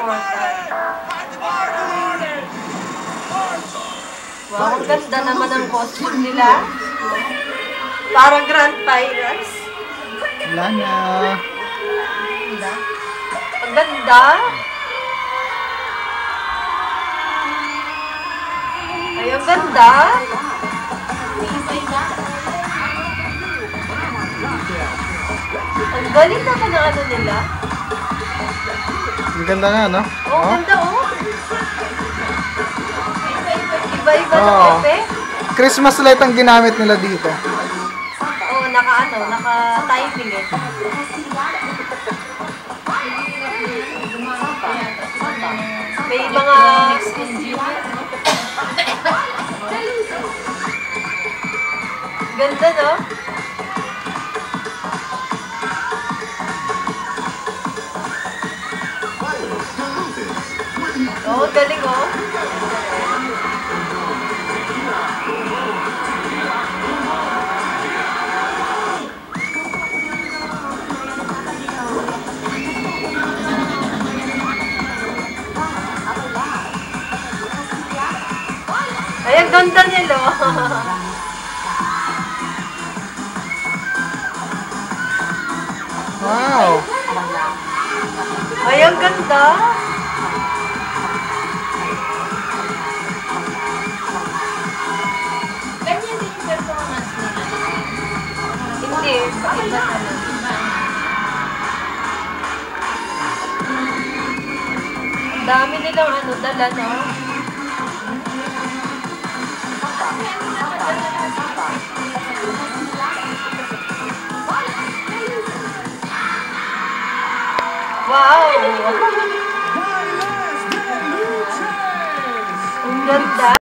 important. Wow, ang ganda naman ang costume nila. Parang Grand Pirates. Wala na. Ang ganda. Ay, ang ganda. Ang galing naman ang ano nila. Ang ganda nga, no? Oh, ang ganda, oh. Iba-iba ng effect. Christmas light ang ginamit nila dito. Oh, naka-timing eh. May mga... Ganda, no? Oh, galing, oh. Ay, ang ganda nila. Wow! Ay, ang ganda. Ganyan din yung performance nila. Hindi, iba naman. Ang dami nilang ano, dala, no? Wow! Ang ganda!